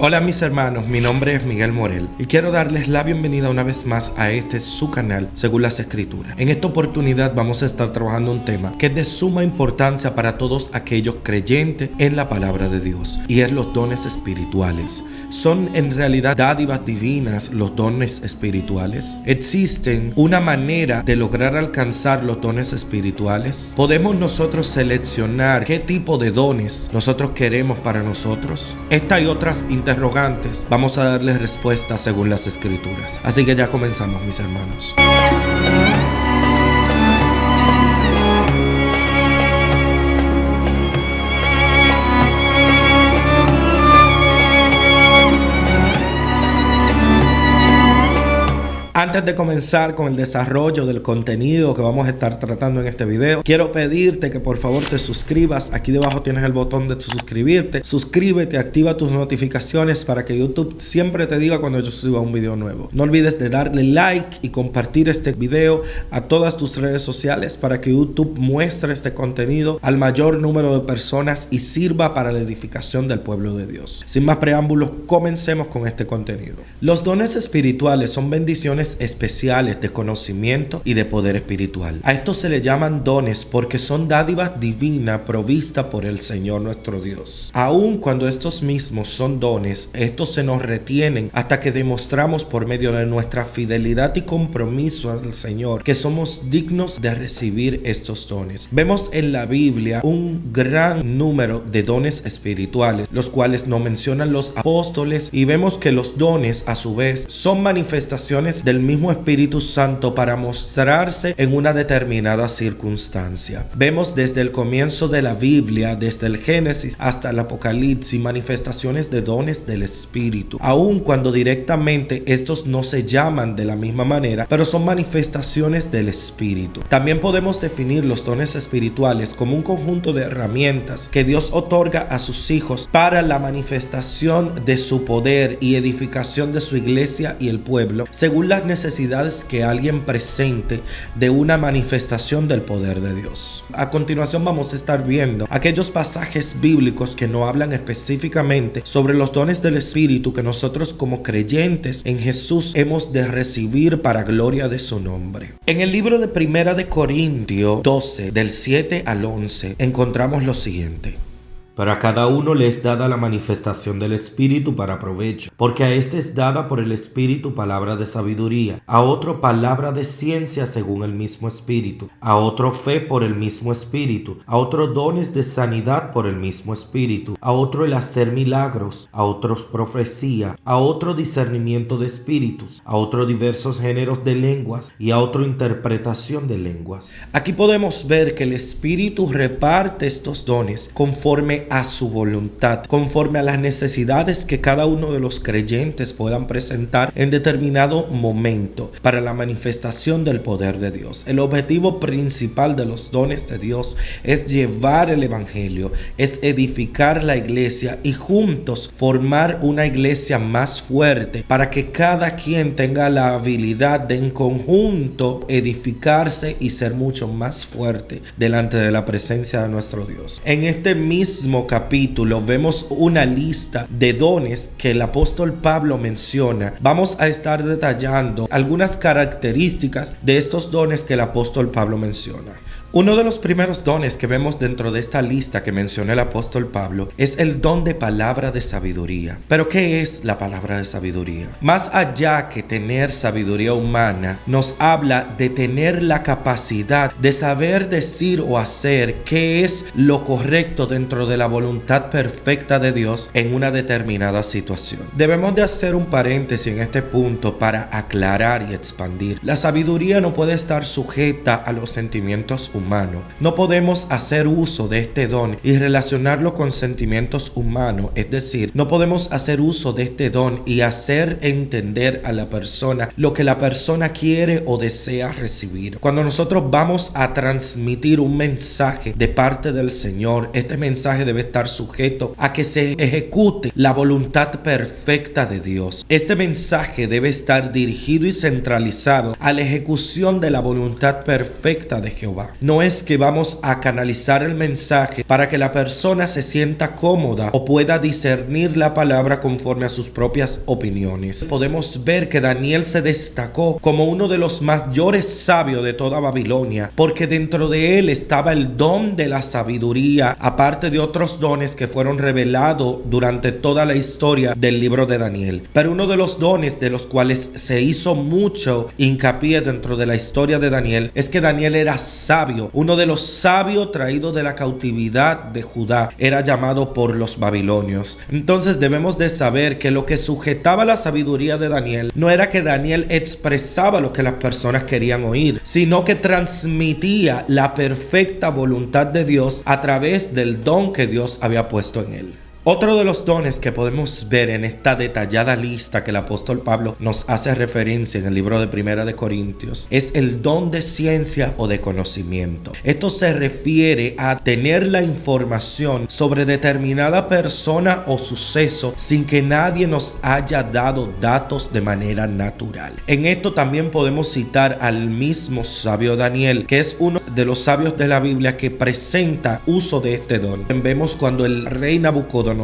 Hola mis hermanos, mi nombre es Miguel Morel y quiero darles la bienvenida una vez más a su canal Según las Escrituras. En esta oportunidad vamos a estar trabajando un tema que es de suma importancia para todos aquellos creyentes en la palabra de Dios, y es los dones espirituales. ¿Son en realidad dádivas divinas los dones espirituales? ¿Existen una manera de lograr alcanzar los dones espirituales? ¿Podemos nosotros seleccionar qué tipo de dones nosotros queremos para nosotros? Esta y otras interrogantes vamos a darles respuesta según las Escrituras. Así que ya comenzamos, mis hermanos. Antes de comenzar con el desarrollo del contenido que vamos a estar tratando en este video, quiero pedirte que por favor te suscribas. Aquí debajo tienes el botón de suscribirte. Suscríbete, activa tus notificaciones para que YouTube siempre te diga cuando yo suba un video nuevo. No olvides de darle like y compartir este video a todas tus redes sociales para que YouTube muestre este contenido al mayor número de personas y sirva para la edificación del pueblo de Dios. Sin más preámbulos, comencemos con este contenido. Los dones espirituales son bendiciones especiales de conocimiento y de poder espiritual. A estos se le llaman dones porque son dádivas divinas provistas por el Señor nuestro Dios. Aun cuando estos mismos son dones, estos se nos retienen hasta que demostramos por medio de nuestra fidelidad y compromiso al Señor que somos dignos de recibir estos dones. Vemos en la Biblia un gran número de dones espirituales, los cuales nos mencionan los apóstoles, y vemos que los dones a su vez son manifestaciones del mismo Espíritu Santo para mostrarse en una determinada circunstancia. Vemos desde el comienzo de la Biblia, desde el Génesis hasta el Apocalipsis, manifestaciones de dones del Espíritu, aun cuando directamente estos no se llaman de la misma manera, pero son manifestaciones del Espíritu. También podemos definir los dones espirituales como un conjunto de herramientas que Dios otorga a sus hijos para la manifestación de su poder y edificación de su iglesia y el pueblo, según las necesidades que alguien presente de una manifestación del poder de Dios. A continuación vamos a estar viendo aquellos pasajes bíblicos que no hablan específicamente sobre los dones del Espíritu que nosotros como creyentes en Jesús hemos de recibir para gloria de su nombre. En el libro de Primera de Corintios 12, del 7 al 11, encontramos lo siguiente: pero a cada uno le es dada la manifestación del Espíritu para provecho, porque a este es dada por el Espíritu palabra de sabiduría, a otro palabra de ciencia según el mismo Espíritu, a otro fe por el mismo Espíritu, a otro dones de sanidad por el mismo Espíritu, a otro el hacer milagros, a otros profecía, a otro discernimiento de espíritus, a otro diversos géneros de lenguas y a otro interpretación de lenguas. Aquí podemos ver que el Espíritu reparte estos dones conforme a su voluntad, conforme a las necesidades que cada uno de los creyentes puedan presentar en determinado momento para la manifestación del poder de Dios. El objetivo principal de los dones de Dios es llevar el evangelio, es edificar la iglesia y juntos formar una iglesia más fuerte para que cada quien tenga la habilidad de en conjunto edificarse y ser mucho más fuerte delante de la presencia de nuestro Dios. En este mismo capítulo vemos una lista de dones que el apóstol Pablo menciona. Vamos a estar detallando algunas características de estos dones que el apóstol Pablo menciona. Uno de los primeros dones que vemos dentro de esta lista que menciona el apóstol Pablo es el don de palabra de sabiduría. ¿Pero qué es la palabra de sabiduría? Más allá que tener sabiduría humana, nos habla de tener la capacidad de saber decir o hacer qué es lo correcto dentro de la voluntad perfecta de Dios en una determinada situación. Debemos de hacer un paréntesis en este punto para aclarar y expandir. La sabiduría no puede estar sujeta a los sentimientos humano. No podemos hacer uso de este don y relacionarlo con sentimientos humanos, es decir, no podemos hacer uso de este don y hacer entender a la persona lo que la persona quiere o desea recibir. Cuando nosotros vamos a transmitir un mensaje de parte del Señor, este mensaje debe estar sujeto a que se ejecute la voluntad perfecta de Dios. Este mensaje debe estar dirigido y centralizado a la ejecución de la voluntad perfecta de Jehová. no es que vamos a canalizar el mensaje para que la persona se sienta cómoda o pueda discernir la palabra conforme a sus propias opiniones. Podemos ver que Daniel se destacó como uno de los mayores sabios de toda Babilonia, porque dentro de él estaba el don de la sabiduría, aparte de otros dones que fueron revelados durante toda la historia del libro de Daniel. Pero uno de los dones de los cuales se hizo mucho hincapié dentro de la historia de Daniel es que Daniel era sabio. Uno de los sabios traídos de la cautividad de Judá era llamado por los babilonios. Entonces debemos de saber que lo que sujetaba la sabiduría de Daniel no era que Daniel expresaba lo que las personas querían oír, sino que transmitía la perfecta voluntad de Dios a través del don que Dios había puesto en él. Otro de los dones que podemos ver en esta detallada lista que el apóstol Pablo nos hace referencia en el libro de Primera de Corintios es el don de ciencia o de conocimiento. Esto se refiere a tener la información sobre determinada persona o suceso sin que nadie nos haya dado datos de manera natural. En esto también podemos citar al mismo sabio Daniel, que es uno de los sabios de la Biblia que presenta uso de este don. Vemos cuando el rey Nabucodonosor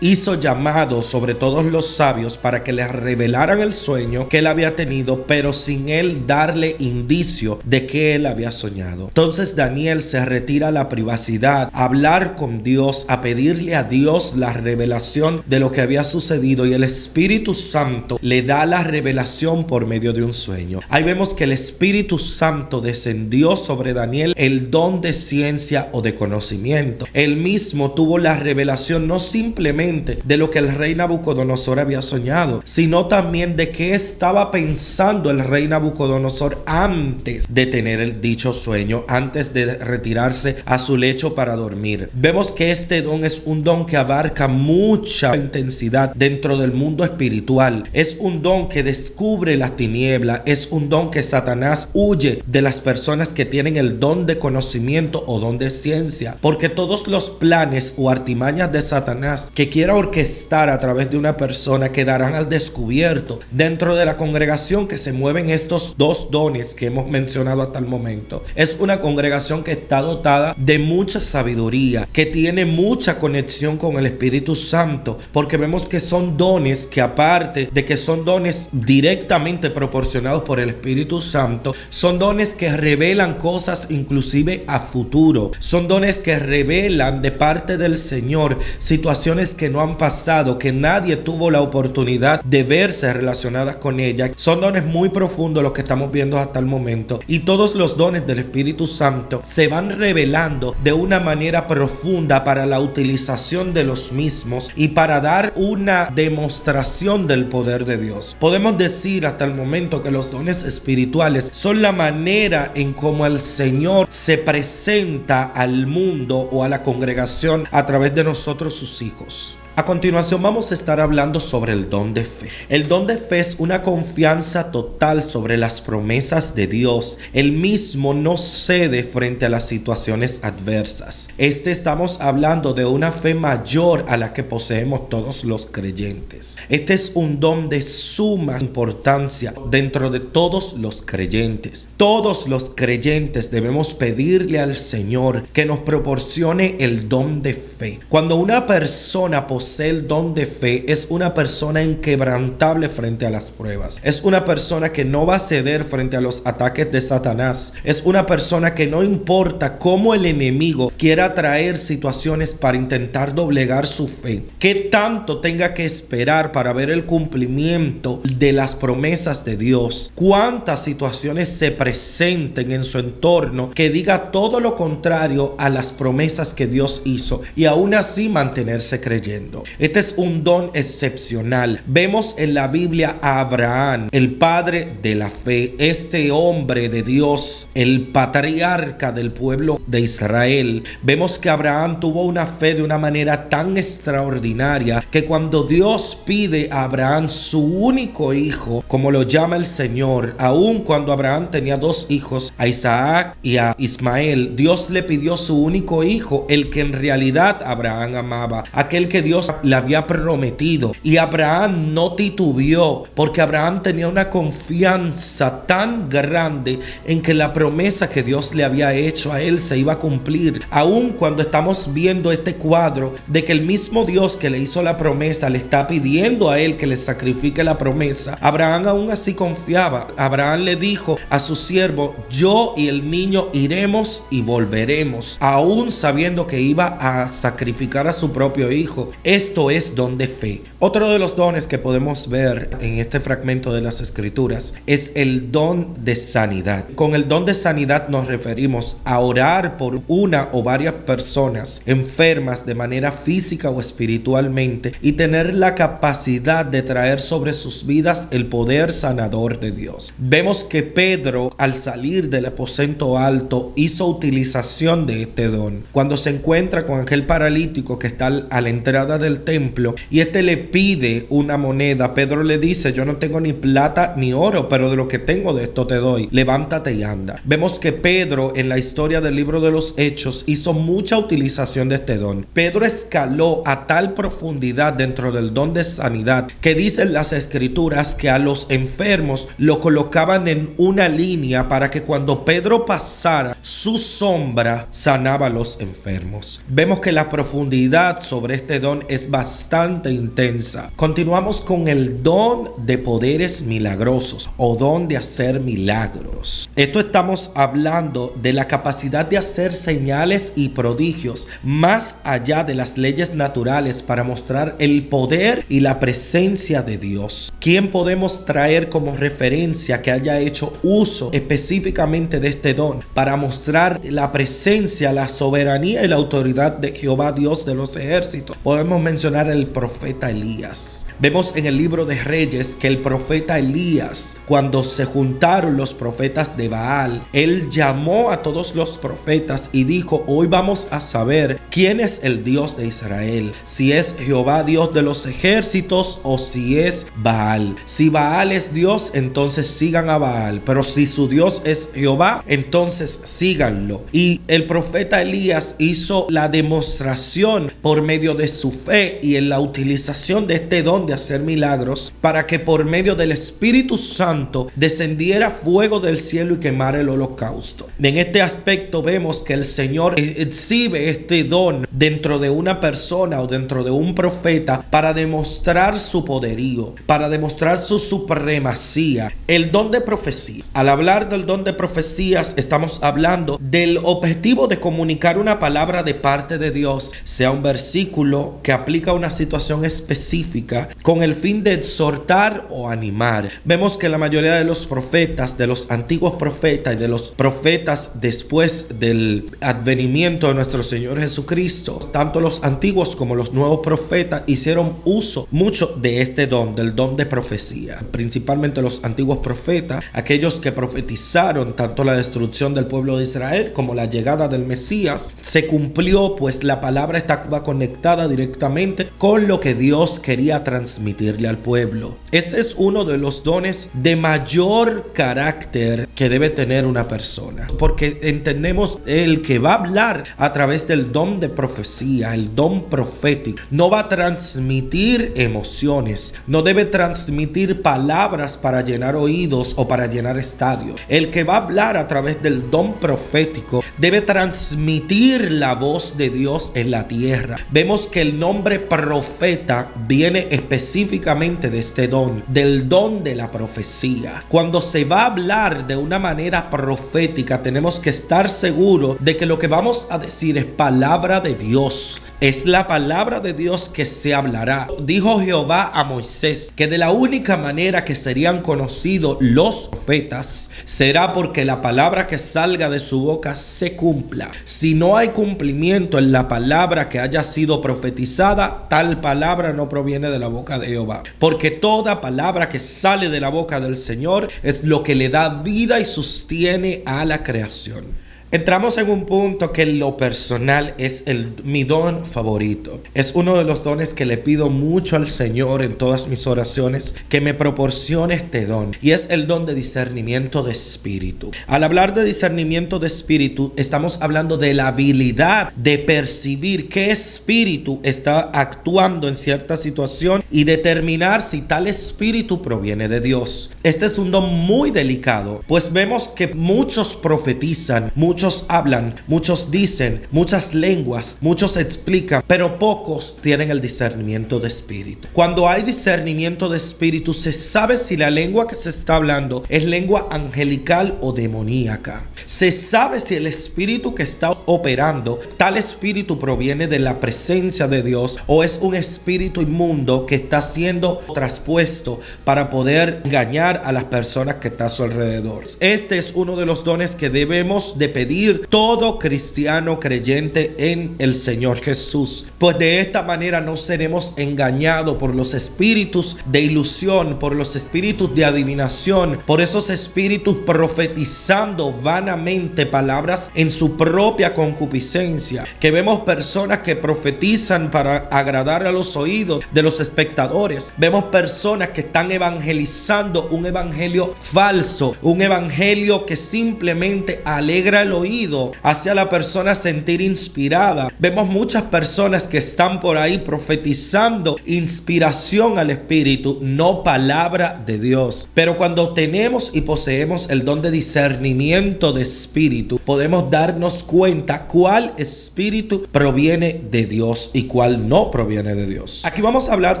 hizo llamado sobre todos los sabios para que les revelaran el sueño que él había tenido, pero sin él darle indicio de que él había soñado. Entonces Daniel se retira a la privacidad, a hablar con Dios, a pedirle a Dios la revelación de lo que había sucedido, y el Espíritu Santo le da la revelación por medio de un sueño. Ahí vemos que el Espíritu Santo descendió sobre Daniel el don de ciencia o de conocimiento. Él mismo tuvo la revelación no simplemente de lo que el rey Nabucodonosor había soñado, sino también de qué estaba pensando el rey Nabucodonosor antes de tener el dicho sueño, antes de retirarse a su lecho para dormir. Vemos que este don es un don que abarca mucha intensidad dentro del mundo espiritual. Es un don que descubre las tinieblas, es un don que Satanás huye de las personas que tienen el don de conocimiento o don de ciencia, porque todos los planes o artimañas de Satanás que quiera orquestar a través de una persona quedarán al descubierto. Dentro de la congregación que se mueven estos dos dones que hemos mencionado hasta el momento, es una congregación que está dotada de mucha sabiduría, que tiene mucha conexión con el Espíritu Santo, porque vemos que son dones que, aparte de que son dones directamente proporcionados por el Espíritu Santo, son dones que revelan cosas inclusive a futuro. Son dones que revelan de parte del Señor situaciones que no han pasado, que nadie tuvo la oportunidad de verse relacionadas con ella. Son dones muy profundos los que estamos viendo hasta el momento, y todos los dones del Espíritu Santo se van revelando de una manera profunda para la utilización de los mismos y para dar una demostración del poder de Dios. Podemos decir hasta el momento que los dones espirituales son la manera en cómo el Señor se presenta al mundo o a la congregación a través de nosotros, sus hijos. A continuación vamos a estar hablando sobre el don de fe. El don de fe es una confianza total sobre las promesas de Dios. Él mismo no cede frente a las situaciones adversas. Estamos hablando de una fe mayor a la que poseemos todos los creyentes. Este es un don de suma importancia dentro de todos los creyentes. Todos los creyentes debemos pedirle al Señor que nos proporcione el don de fe. Cuando una persona posee el don de fe, es una persona inquebrantable frente a las pruebas. Es una persona que no va a ceder frente a los ataques de Satanás. Es una persona que no importa cómo el enemigo quiera traer situaciones para intentar doblegar su fe, qué tanto tenga que esperar para ver el cumplimiento de las promesas de Dios, cuántas situaciones se presenten en su entorno que diga todo lo contrario a las promesas que Dios hizo, y aún así mantenerse creyendo. Este es un don excepcional. Vemos en la Biblia a Abraham, el padre de la fe, este hombre de Dios, el patriarca del pueblo de Israel. Vemos que Abraham tuvo una fe de una manera tan extraordinaria que cuando Dios pide a Abraham su único hijo, como lo llama el Señor, aun cuando Abraham tenía dos hijos, a Isaac y a Ismael, Dios le pidió su único hijo, el que en realidad Abraham amaba, aquel que Dios Dios le había prometido. Y Abraham no titubeó, porque Abraham tenía una confianza tan grande en que la promesa que Dios le había hecho a él se iba a cumplir. Aun cuando estamos viendo este cuadro de que el mismo Dios que le hizo la promesa le está pidiendo a él que le sacrifique la promesa, Abraham aún así confiaba. Abraham le dijo a su siervo: yo y el niño iremos y volveremos, aún sabiendo que iba a sacrificar a su propio hijo. Esto es don de fe. Otro de los dones que podemos ver en este fragmento de las Escrituras es el don de sanidad. Con el don de sanidad nos referimos a orar por una o varias personas enfermas de manera física o espiritualmente y tener la capacidad de traer sobre sus vidas el poder sanador de Dios. Vemos que Pedro, al salir del aposento alto, hizo utilización de este don. Cuando se encuentra con aquel paralítico que está a la entrada del templo y este le pide una moneda, Pedro le dice: yo no tengo ni plata ni oro, pero de lo que tengo de esto te doy, levántate y anda. Vemos que Pedro, en la historia del libro de los Hechos, hizo mucha utilización de este don. Pedro escaló a tal profundidad dentro del don de sanidad que dicen las Escrituras que a los enfermos lo colocaban en una línea para que cuando Pedro pasara, su sombra sanaba a los enfermos. Vemos que la profundidad sobre este don es bastante intensa. Continuamos con el don de poderes milagrosos o don de hacer milagros. Esto estamos hablando de la capacidad de hacer señales y prodigios más allá de las leyes naturales para mostrar el poder y la presencia de Dios. ¿Quién podemos traer como referencia que haya hecho uso específicamente de este don para mostrar la presencia, la soberanía y la autoridad de Jehová, Dios de los ejércitos? Podemos mencionar el profeta Elías. Vemos en el libro de Reyes que el profeta Elías, cuando se juntaron los profetas de Baal, él llamó a todos los profetas y dijo: hoy vamos a saber quién es el Dios de Israel, si es Jehová, Dios de los ejércitos, o si es Baal. Si Baal es Dios, entonces sigan a Baal, pero si su Dios es Jehová, entonces síganlo. Y el profeta Elías hizo la demostración por medio de su fe y en la utilización de este don de hacer milagros, para que por medio del Espíritu Santo descendiera fuego del cielo y quemara el holocausto. En este aspecto vemos que el Señor exhibe este don dentro de una persona o dentro de un profeta para demostrar su poderío, para demostrar su supremacía. El don de profecía. Al hablar del don de profecías, estamos hablando del objetivo de comunicar una palabra de parte de Dios, sea un versículo que aplica a una situación específica con el fin de exhortar o animar. Vemos que la mayoría de los profetas, de los antiguos profetas y de los profetas después del advenimiento de nuestro Señor Jesucristo, tanto los antiguos como los nuevos profetas hicieron uso mucho de este don, del don de profecía. Principalmente los antiguos profetas, aquellos que profetizaron tanto la destrucción del pueblo de Israel como la llegada del Mesías, se cumplió, pues la palabra estaba conectada directamente con lo que Dios quería transmitirle al pueblo. Este es uno de los dones de mayor carácter que debe tener una persona, porque entendemos el que va a hablar a través del don de profecía, el don profético, no va a transmitir emociones, no debe transmitir palabras para llenar oídos o para llenar estadios. El que va a hablar a través del don profético debe transmitir la voz de Dios en la tierra. Vemos que el nombre profeta viene específicamente de este don, del don de la profecía. Cuando se va a hablar de una manera profética, tenemos que estar seguros de que lo que vamos a decir es palabra de Dios. Es la palabra de Dios que se hablará. Dijo Jehová a Moisés que de la única manera que serían conocidos los profetas será porque la palabra que salga de su boca se cumpla. Si no hay cumplimiento en la palabra que haya sido profetizada, tal palabra no proviene de la boca de Jehová. Porque toda palabra que sale de la boca del Señor es lo que le da vida y sostiene a la creación. Entramos en un punto que en lo personal es mi don favorito. Es uno de los dones que le pido mucho al Señor en todas mis oraciones, que me proporcione este don. Y es el don de discernimiento de espíritu. Al hablar de discernimiento de espíritu, estamos hablando de la habilidad de percibir qué espíritu está actuando en cierta situación y determinar si tal espíritu proviene de Dios. Este es un don muy delicado, pues vemos que muchos profetizan, muchos hablan, muchos dicen, muchas lenguas, muchos explican, pero pocos tienen el discernimiento de espíritu. Cuando hay discernimiento de espíritu, se sabe si la lengua que se está hablando es lengua angelical o demoníaca. Se sabe si el espíritu que está operando, tal espíritu proviene de la presencia de Dios o es un espíritu inmundo que está siendo traspuesto para poder engañar a las personas que están a su alrededor. Este es uno de los dones que debemos de pedir todo cristiano creyente en el Señor Jesús, pues de esta manera no seremos engañados por los espíritus de ilusión, por los espíritus de adivinación, por esos espíritus profetizando vanamente palabras en su propia concupiscencia, que vemos personas que profetizan para agradar a los oídos de los espectadores. Vemos personas que están evangelizando un evangelio falso, un evangelio que simplemente alegra el oído, hace a la persona sentir inspirada. Vemos muchas personas que están por ahí profetizando inspiración al espíritu, no palabra de Dios. Pero cuando tenemos y poseemos el don de discernimiento de espíritu, podemos darnos cuenta cuál espíritu proviene de Dios y cuál no proviene de Dios. Aquí vamos a hablar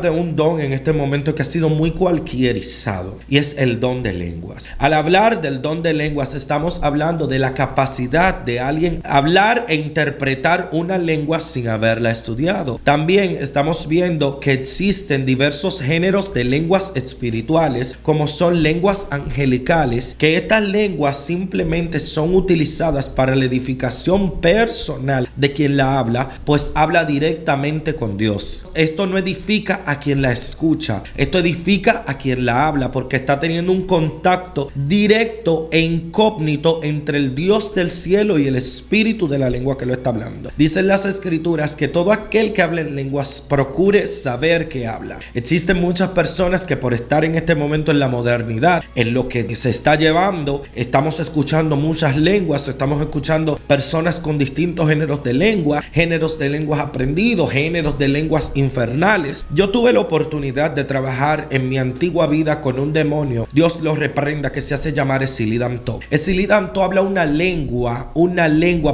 de un don en este momento que ha sido muy cualquierizado y es el don de lenguas. Al hablar del don de lenguas estamos hablando de la capacidad de alguien hablar e interpretar una lengua sin haberla estudiado. También estamos viendo que existen diversos géneros de lenguas espirituales, como son lenguas angelicales, que estas lenguas simplemente son utilizadas para la edificación personal de quien la habla, pues habla directamente con Dios. Esto no edifica a quien la escucha, esto edifica a quien la habla, porque está teniendo un contacto directo e incógnito entre el Dios del cielo y el espíritu de la lengua que lo está hablando. Dicen las escrituras que todo aquel que hable en lenguas procure saber qué habla. Existen muchas personas que por estar en este momento en la modernidad, en lo que se está llevando, estamos escuchando muchas lenguas, estamos escuchando personas con distintos géneros de lenguas aprendidos, géneros de lenguas infernales. Yo tuve la oportunidad de trabajar en mi antigua vida con un demonio, Dios lo reprenda, que se hace llamar Esilidanto. Esilidanto habla una lengua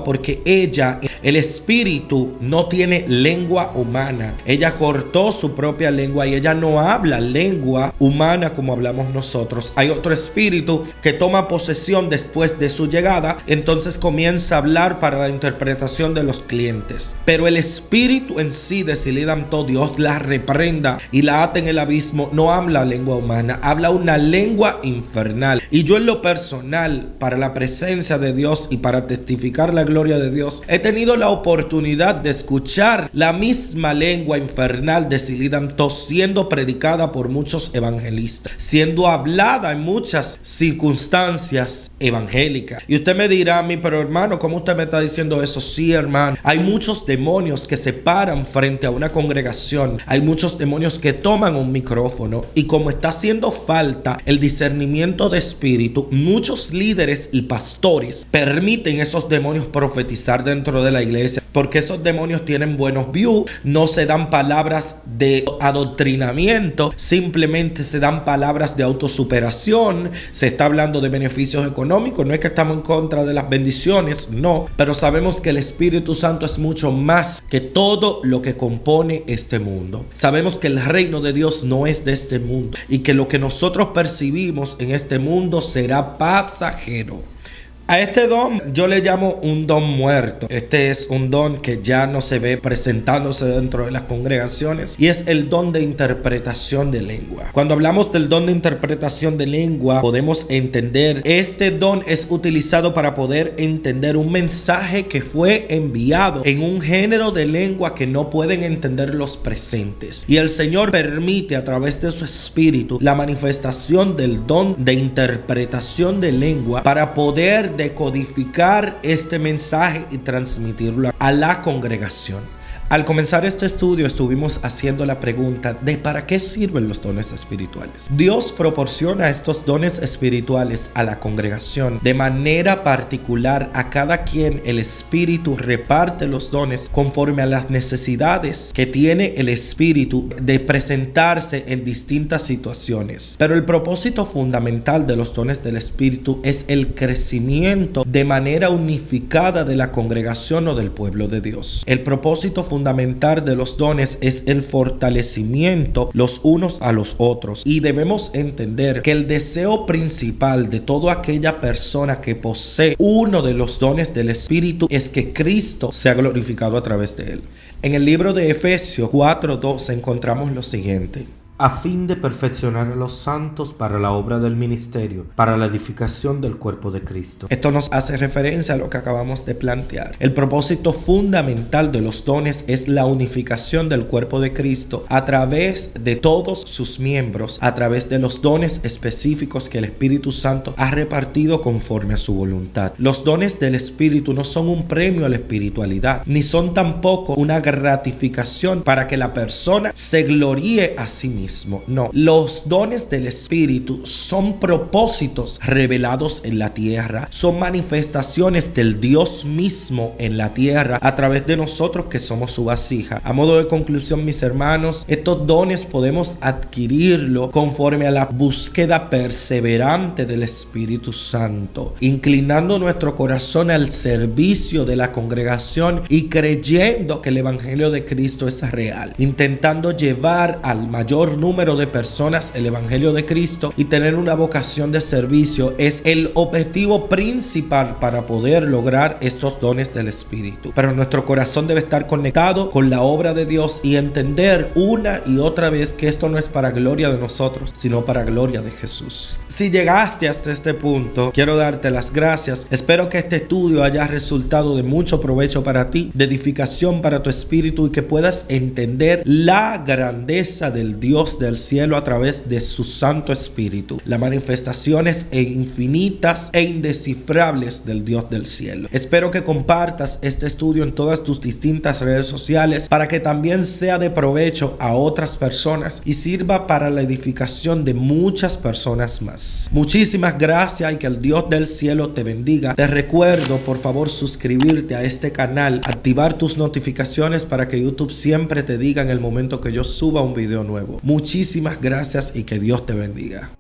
porque ella, el espíritu, no tiene lengua humana. Ella cortó su propia lengua y ella no habla lengua humana como hablamos nosotros. Hay otro espíritu que toma posesión después de su llegada, entonces comienza a hablar para la interpretación de los clientes. Pero el espíritu en sí de Esilidanto, Dios la reprenda y la ata en el abismo, no habla lengua humana, habla una lengua infernal. Y yo en lo personal, para la presencia de Dios y para testificar la gloria de Dios, he tenido la oportunidad de escuchar la misma lengua infernal de Esilidanto siendo predicada por muchos evangelistas, siendo hablada en muchas circunstancias evangélicas. Y usted me dirá a mí, pero hermano, ¿cómo usted me está diciendo eso? Sí, hermano, hay muchos demonios que se paran frente a una congregación, hay muchos demonios que toman un micrófono y como está haciendo falta el discernimiento de espíritu, muchos líderes y pastores permiten esos demonios profetizar dentro de la iglesia, porque esos demonios tienen buenos views, no se dan palabras de adoctrinamiento, simplemente se dan palabras de autosuperación, se está hablando de beneficios económicos. No es que estamos en contra de las bendiciones, no, pero sabemos que el Espíritu Santo es mucho más que todo lo que compone este mundo. Sabemos que el reino de Dios no es de este mundo y que lo que nosotros percibimos en este mundo será pasajero. A este don yo le llamo un don muerto. Este es un don que ya no se ve presentándose dentro de las congregaciones y es el don de interpretación de lengua. Cuando hablamos del don de interpretación de lengua, podemos entender, este don es utilizado para poder entender un mensaje que fue enviado en un género de lengua que no pueden entender los presentes. Y el Señor permite a través de su Espíritu la manifestación del don de interpretación de lengua para poder decodificar este mensaje y transmitirlo a la congregación. Al comenzar este estudio estuvimos haciendo la pregunta de ¿para qué sirven los dones espirituales? Dios proporciona estos dones espirituales a la congregación de manera particular. A cada quien el Espíritu reparte los dones conforme a las necesidades que tiene el Espíritu de presentarse en distintas situaciones. Pero el propósito fundamental de los dones del Espíritu es el crecimiento de manera unificada de la congregación o del pueblo de Dios. El propósito fundamental de los dones es el fortalecimiento los unos a los otros, y debemos entender que el deseo principal de toda aquella persona que posee uno de los dones del Espíritu es que Cristo sea glorificado a través de él. En el libro de Efesios 4:2 encontramos lo siguiente: a fin de perfeccionar a los santos para la obra del ministerio, para la edificación del cuerpo de Cristo. Esto nos hace referencia a lo que acabamos de plantear. El propósito fundamental de los dones es la unificación del cuerpo de Cristo a través de todos sus miembros, a través de los dones específicos que el Espíritu Santo ha repartido conforme a su voluntad. Los dones del Espíritu no son un premio a la espiritualidad, ni son tampoco una gratificación para que la persona se gloríe a sí misma. No, los dones del Espíritu son propósitos revelados en la tierra, son manifestaciones del Dios mismo en la tierra a través de nosotros que somos su vasija. A modo de conclusión, mis hermanos, estos dones podemos adquirirlo conforme a la búsqueda perseverante del Espíritu Santo, inclinando nuestro corazón al servicio de la congregación y creyendo que el Evangelio de Cristo es real, intentando llevar al mayor número de personas el Evangelio de Cristo y tener una vocación de servicio es el objetivo principal para poder lograr estos dones del Espíritu. Pero nuestro corazón debe estar conectado con la obra de Dios y entender una y otra vez que esto no es para gloria de nosotros, sino para gloria de Jesús. Si llegaste hasta este punto, quiero darte las gracias. Espero que este estudio haya resultado de mucho provecho para ti, de edificación para tu espíritu, y que puedas entender la grandeza del Dios del cielo a través de su Santo Espíritu, las manifestaciones infinitas e indescifrables del Dios del cielo. Espero que compartas este estudio en todas tus distintas redes sociales para que también sea de provecho a otras personas y sirva para la edificación de muchas personas más. Muchísimas gracias y que el Dios del cielo te bendiga. Te recuerdo, por favor, suscribirte a este canal, activar tus notificaciones para que YouTube siempre te diga en el momento que yo suba un video nuevo. Muchísimas gracias y que Dios te bendiga.